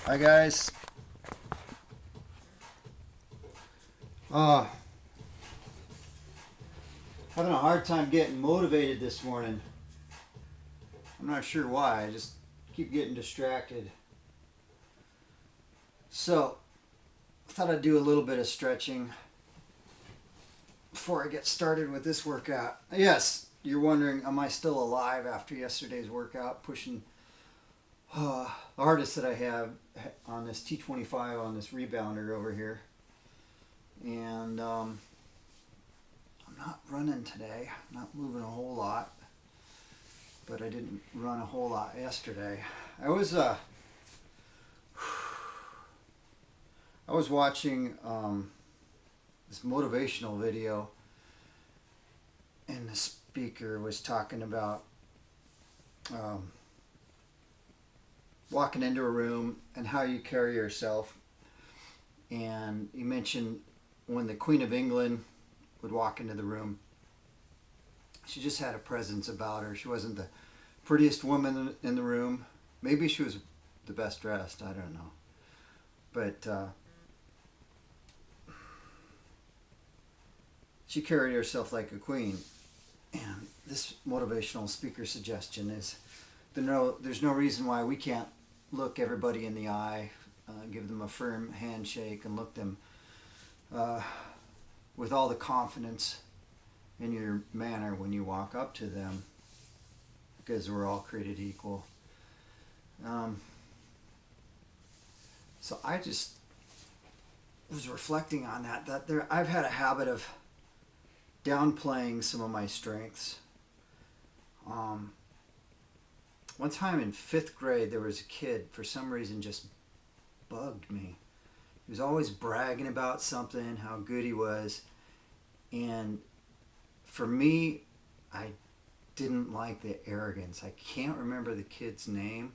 Hi guys. Uh, Having a hard time getting motivated this morning. I'm not sure why. I just keep getting distracted. So, I thought I'd do a little bit of stretching before I get started with this workout. Yes, you're wondering, am I still alive after yesterday's workout? Pushing the hardest that I have on this T25 on this rebounder over here. And I'm not running today. I'm not moving a whole lot, but I didn't run a whole lot yesterday. I was watching this motivational video, and the speaker was talking about walking into a room and how you carry yourself. And he mentioned when the Queen of England would walk into the room, she just had a presence about her. She wasn't the prettiest woman in the room. Maybe she was the best dressed. I don't know. But she carried herself like a queen. And this motivational speaker suggestion is there's no reason why we can't look everybody in the eye, give them a firm handshake, and look them with all the confidence in your manner when you walk up to them, because we're all created equal. So I just was reflecting on that I've had a habit of downplaying some of my strengths. One time in 5th grade, there was a kid, for some reason, just bugged me. He was always bragging about something, how good he was. And for me, I didn't like the arrogance. I can't remember the kid's name.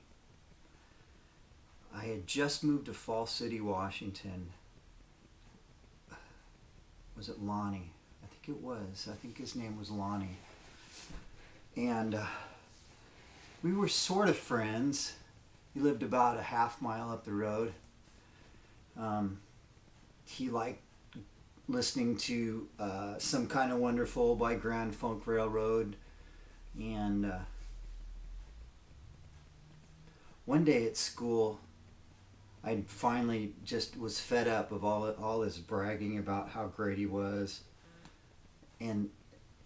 I had just moved to Falls City, Washington. Was it Lonnie? I think it was. I think his name was Lonnie. And we were sort of friends. He lived about a half mile up the road. He liked listening to Some Kind of Wonderful by Grand Funk Railroad. And one day at school, I finally just was fed up of all this bragging about how great he was. And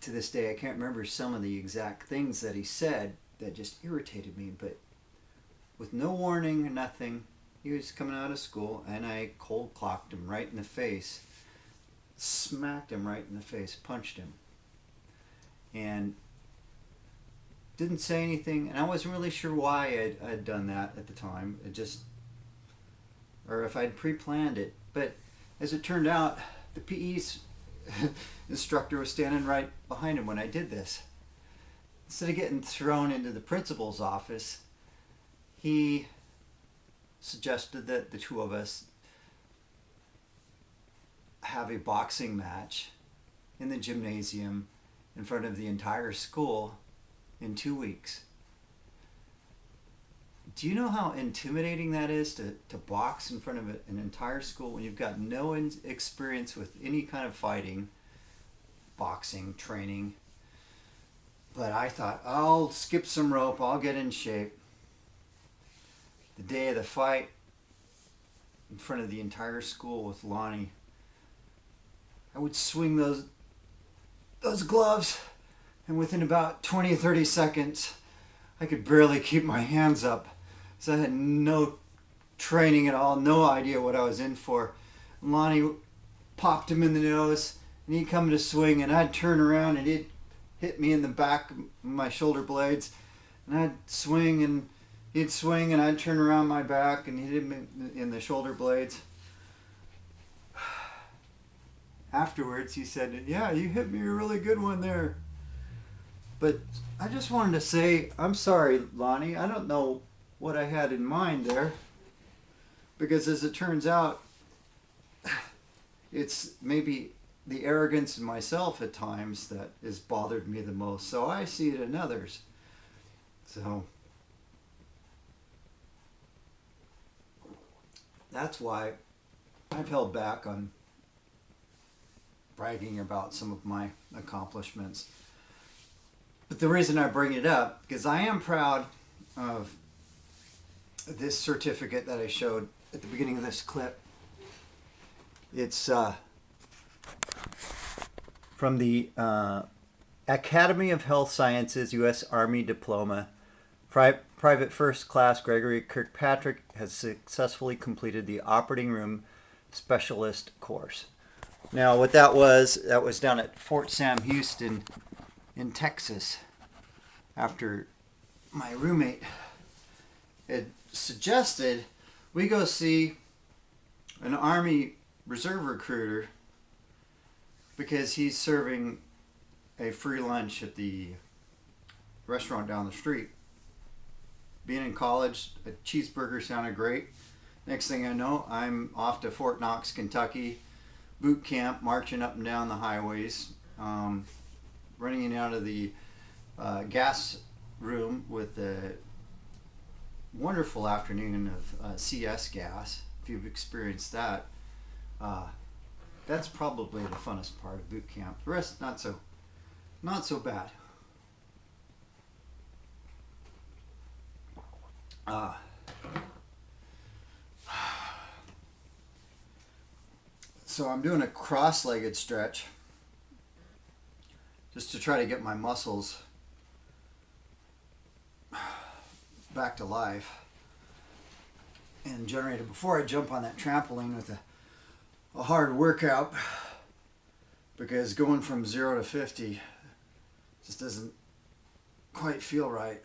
to this day, I can't remember some of the exact things that he said that just irritated me. But with no warning or nothing, he was coming out of school, and I cold clocked him right in the face, smacked him right in the face, punched him, and didn't say anything. And I wasn't really sure why I'd done that at the time. It just, or if I'd pre-planned it. But as it turned out, the PE's instructor was standing right behind him when I did this. Instead of getting thrown into the principal's office, he suggested that the two of us have a boxing match in the gymnasium in front of the entire school in 2 weeks. Do you know how intimidating that is to box in front of an entire school when you've got no experience with any kind of fighting, boxing, training? But I thought, I'll skip some rope, I'll get in shape. The day of the fight, in front of the entire school with Lonnie, I would swing those gloves, and within about 20 or 30 seconds, I could barely keep my hands up. So I had no training at all, no idea what I was in for. And Lonnie popped him in the nose, and he'd come to swing, and I'd turn around, and he'd hit me in the back of my shoulder blades, and I'd swing, and he'd swing, and I'd turn around my back, and he'd hit me in the shoulder blades. Afterwards, he said, "Yeah, you hit me a really good one there." But I just wanted to say, I'm sorry, Lonnie. I don't know what I had in mind there. Because as it turns out, it's maybe the arrogance in myself at times that has bothered me the most. So I see it in others. So that's why I've held back on bragging about some of my accomplishments. But the reason I bring it up, because I am proud of this certificate that I showed at the beginning of this clip. It's from the Academy of Health Sciences, U.S. Army Diploma. Private First Class Gregory Kirkpatrick has successfully completed the operating room specialist course. Now, what that was down at Fort Sam Houston in Texas, after my roommate had suggested we go see an Army Reserve recruiter because he's serving a free lunch at the restaurant down the street. Being in college, a cheeseburger sounded great. Next thing I know, I'm off to Fort Knox, Kentucky, boot camp, marching up and down the highways, running in out of the gas room with a wonderful afternoon of CS gas. If you've experienced that, that's probably the funnest part of boot camp. The rest, not so bad. So I'm doing a cross-legged stretch just to try to get my muscles back to life and generated before I jump on that trampoline with a hard workout, because going from 0 to 50 just doesn't quite feel right.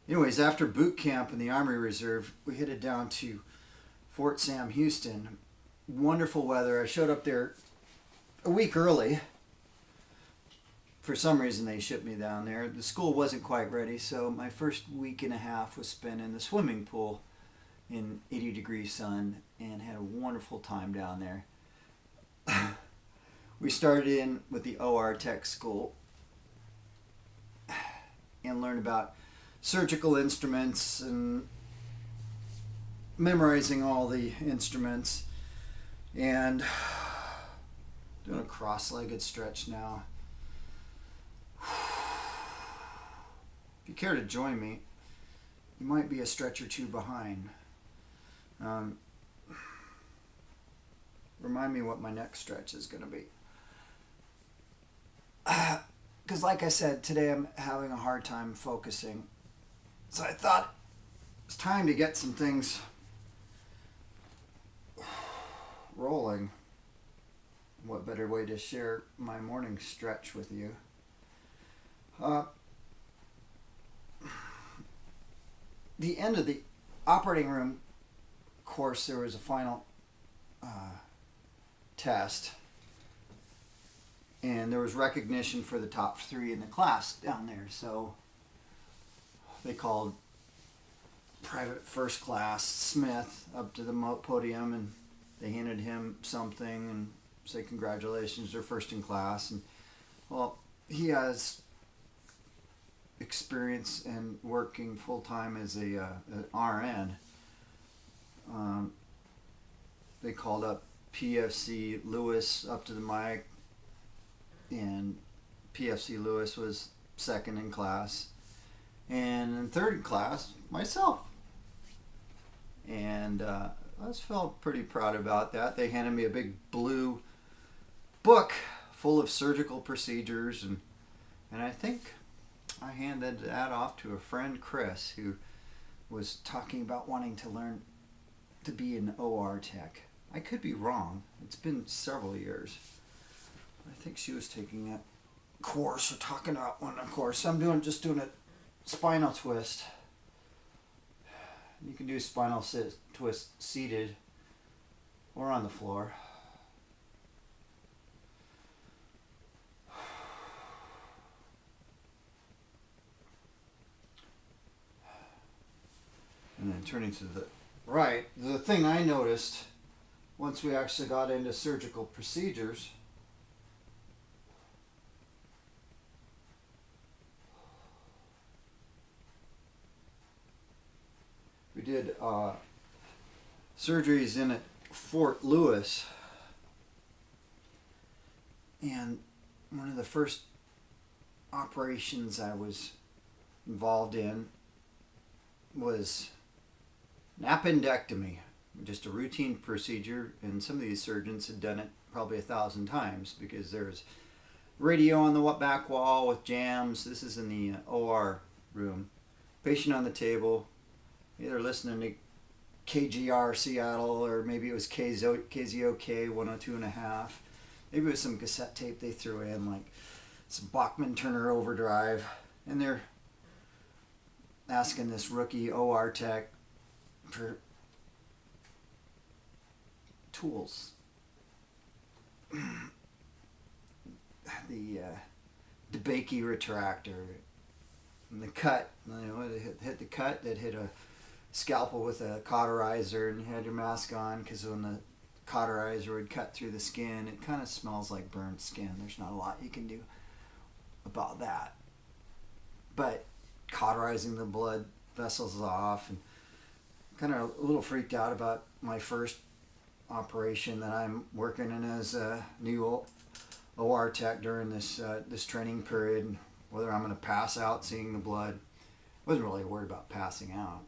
Anyways, after boot camp in the Army Reserve, we headed down to Fort Sam Houston. Wonderful weather. I showed up there a week early. For some reason, they shipped me down there. The school wasn't quite ready, so my first week and a half was spent in the swimming pool in 80-degree sun, and had a wonderful time down there. We started in with the OR Tech School and learned about surgical instruments and memorizing all the instruments, and doing a cross-legged stretch now. If you care to join me, you might be a stretch or two behind. Remind me what my next stretch is going to be. Because like I said, today I'm having a hard time focusing. So I thought it's time to get some things rolling. What better way to share my morning stretch with you? The end of the operating room course, there was a final test, and there was recognition for the top 3 in the class down there. So they called Private First Class Smith up to the podium, and they handed him something and say congratulations, they're first in class. And well, he has experience in working full-time as an RN. They called up PFC Lewis up to the mic, and PFC Lewis was second in class, and in third in class, myself. And I just felt pretty proud about that. They handed me a big blue book full of surgical procedures, and I think I handed that off to a friend, Chris, who was talking about wanting to learn to be an OR tech. I could be wrong. It's been several years. I think she was taking a course or talking about one course. I'm just doing a spinal twist. You can do spinal twist seated or on the floor. And then turning to the right, the thing I noticed once we actually got into surgical procedures, we did surgeries in at Fort Lewis, and one of the first operations I was involved in was an appendectomy, just a routine procedure, and some of these surgeons had done it probably 1,000 times because there's radio on the back wall with jams. This is in the OR room. Patient on the table, either listening to KGR Seattle, or maybe it was KZOK 102.5. Maybe it was some cassette tape they threw in, like some Bachman Turner Overdrive, and they're asking this rookie OR tech for tools. The DeBakey retractor, and the cut. It hit the cut. That hit a scalpel with a cauterizer, and you had your mask on because when the cauterizer would cut through the skin, it kind of smells like burnt skin. There's not a lot you can do about that. But cauterizing the blood vessels off, and kind of a little freaked out about my first operation that I'm working in as a new OR tech during this training period, whether I'm going to pass out seeing the blood. I wasn't really worried about passing out.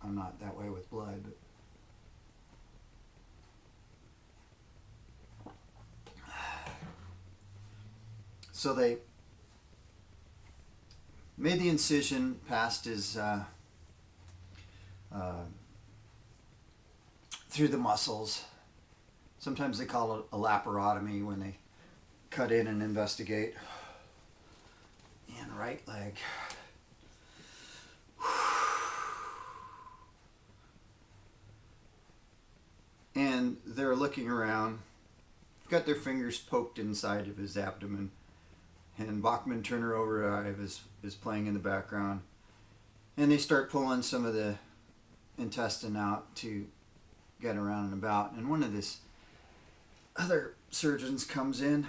I'm not that way with blood. But so they made the incision past his through the muscles. Sometimes they call it a laparotomy when they cut in and investigate. And right leg. And they're looking around, got their fingers poked inside of his abdomen, and Bachman Turner Overdrive is playing in the background. And they start pulling some of the intestine out to get around and about. And one of this other surgeons comes in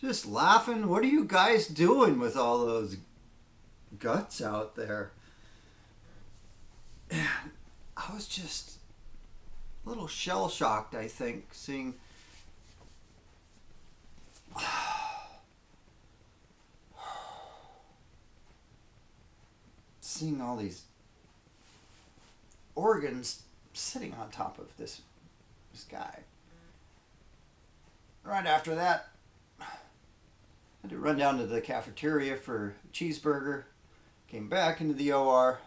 just laughing. What are you guys doing with all those guts out there? And I was just a little shell-shocked, I think, seeing all these organs sitting on top of this guy. Right after that, I had to run down to the cafeteria for a cheeseburger, came back into the OR,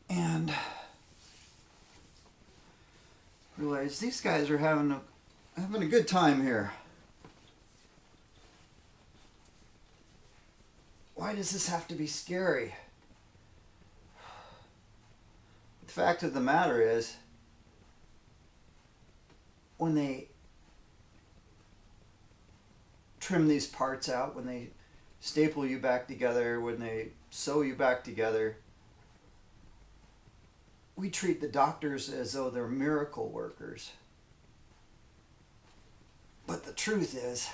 and realized these guys are having a good time here. Why does this have to be scary? The fact of the matter is, when they trim these parts out, when they staple you back together, when they sew you back together, we treat the doctors as though they're miracle workers. But the truth is,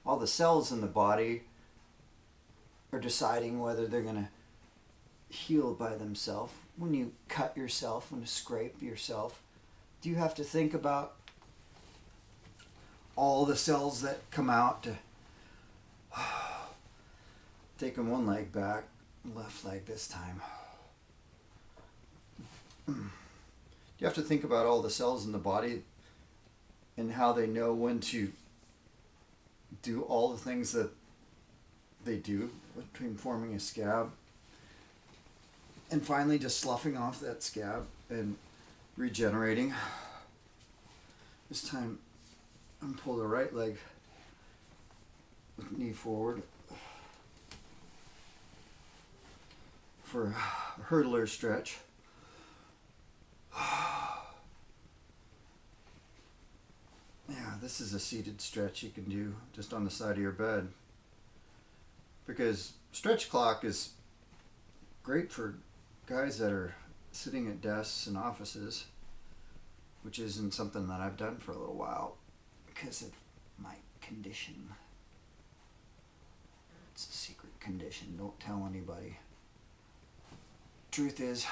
all the cells in the body are deciding whether they're going to heal by themselves. When you cut yourself, when you scrape yourself, do you have to think about all the cells that come out to taking one leg back, left leg this time? Do you have to think about all the cells in the body and how they know when to do all the things that they do between forming a scab and finally just sloughing off that scab and regenerating? This time I'm pull the right leg with knee forward for a hurdler stretch. Yeah, this is a seated stretch you can do just on the side of your bed, because stretch clock is great for guys that are sitting at desks and offices, which isn't something that I've done for a little while because of my condition. It's a secret condition, don't tell anybody. truth is,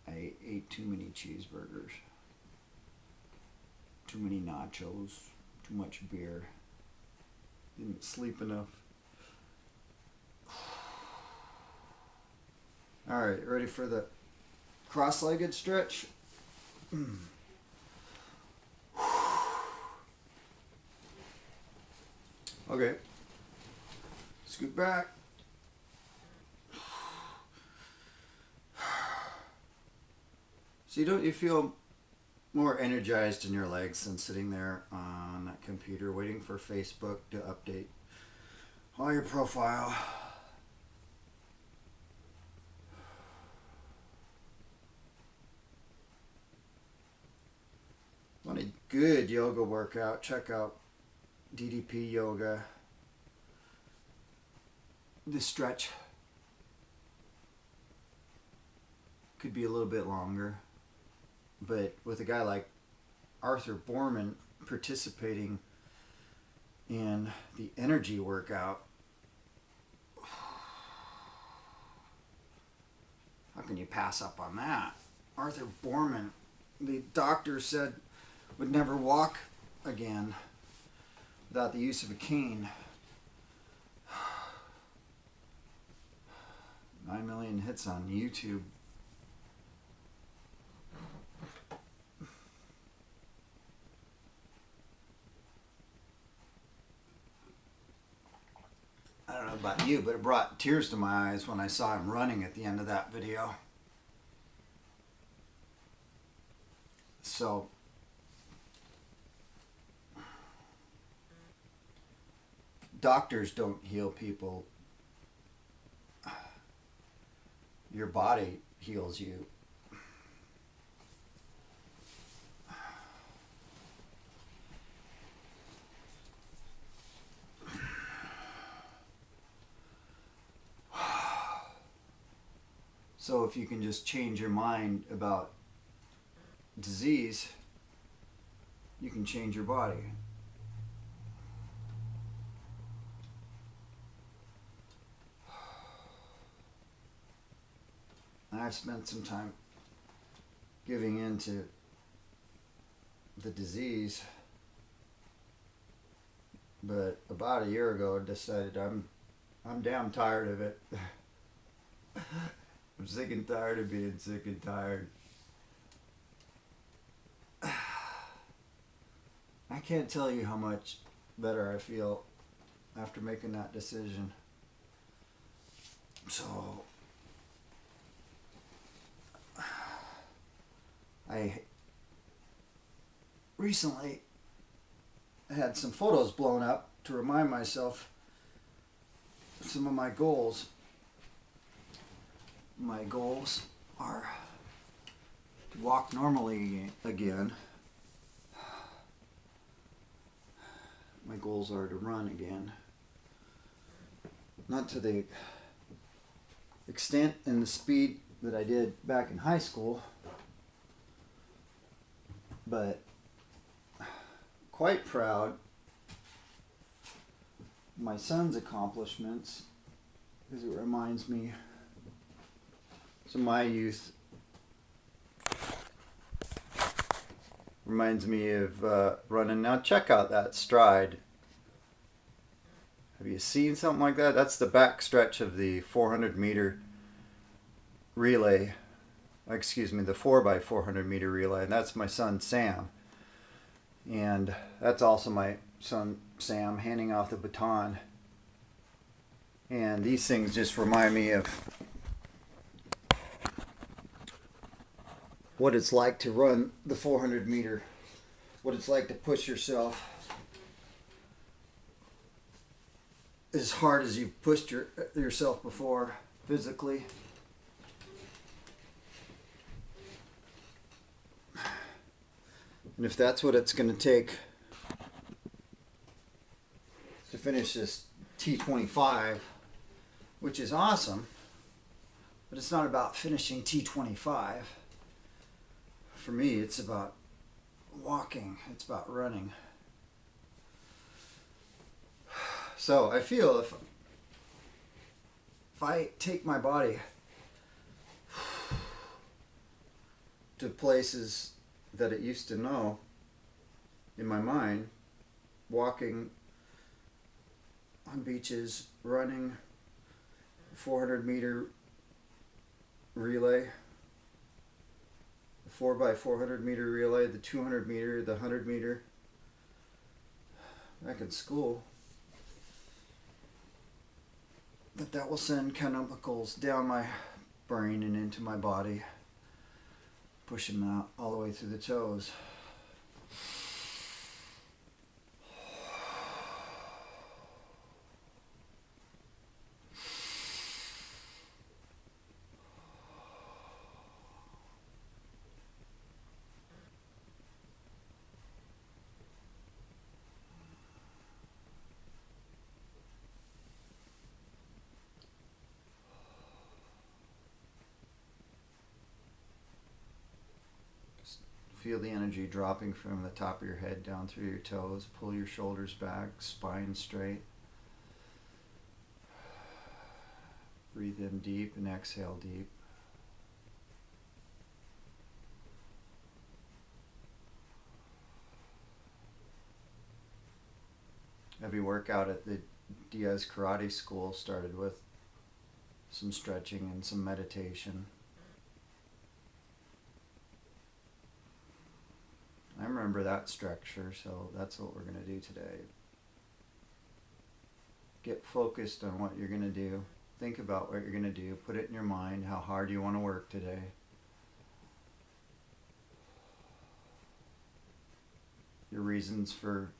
I ate too many cheeseburgers, too many nachos, too much beer, didn't sleep enough. Alright, ready for the cross-legged stretch? Okay. Scoot back. So don't you feel more energized in your legs than sitting there on that computer waiting for Facebook to update all your profile? Want a good yoga workout? Check out DDP Yoga. This stretch could be a little bit longer, but with a guy like Arthur Borman participating in the energy workout, how can you pass up on that? Arthur Borman, the doctor said, would never walk again without the use of a cane. 9 million hits on YouTube. I don't know about you, but it brought tears to my eyes when I saw him running at the end of that video. So, doctors don't heal people. Your body heals you. So if you can just change your mind about disease, you can change your body. I've spent some time giving in to the disease, but about a year ago I decided I'm damn tired of it. I'm sick and tired of being sick and tired. I can't tell you how much better I feel after making that decision. So I recently had some photos blown up to remind myself of some of my goals. My goals are to walk normally again. My goals are to run again. Not to the extent and the speed that I did back in high school, but quite proud of my son's accomplishments, because it reminds me of my youth. Reminds me of running. Now check out that stride. Have you seen something like that? That's the back stretch of the 400 meter relay. Excuse me, the 4x400 meter relay. And that's my son Sam. And that's also my son Sam handing off the baton. And these things just remind me of what it's like to run the 400 meter, what it's like to push yourself as hard as you've pushed yourself before physically. And if that's what it's going to take to finish this T25, which is awesome, but it's not about finishing T25. For me, it's about walking. It's about running. So I feel if I take my body to places that it used to know in my mind, walking on beaches, running 400-meter relay, the 4x400-meter relay, the 200-meter, the 100-meter, back in school, that will send chemicals down my brain and into my body, push them out all the way through the toes. Feel the energy dropping from the top of your head down through your toes. Pull your shoulders back, spine straight. Breathe in deep and exhale deep. Every workout at the Diaz Karate School started with some stretching and some meditation. I remember that structure, so that's what we're going to do today. Get focused on what you're going to do. Think about what you're going to do. Put it in your mind, how hard you want to work today. Your reasons for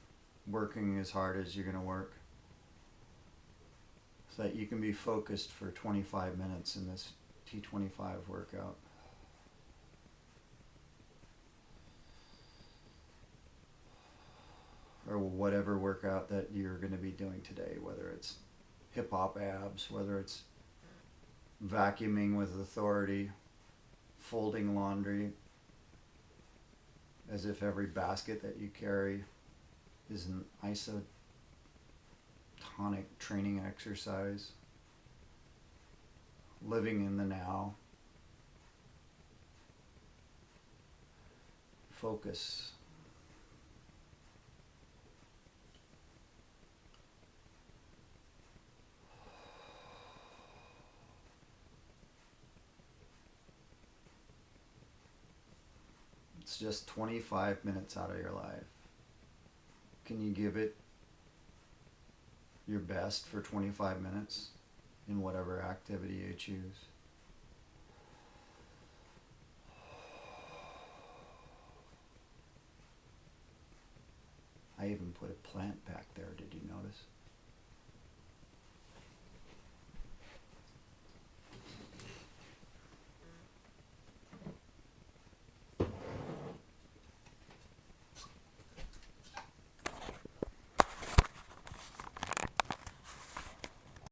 working as hard as you're going to work. So that you can be focused for 25 minutes in this T25 workout. Or whatever workout that you're going to be doing today, whether it's hip hop abs, whether it's vacuuming with authority, folding laundry, as if every basket that you carry is an isotonic training exercise, living in the now, focus. It's just 25 minutes out of your life. Can you give it your best for 25 minutes in whatever activity you choose? I even put a plant back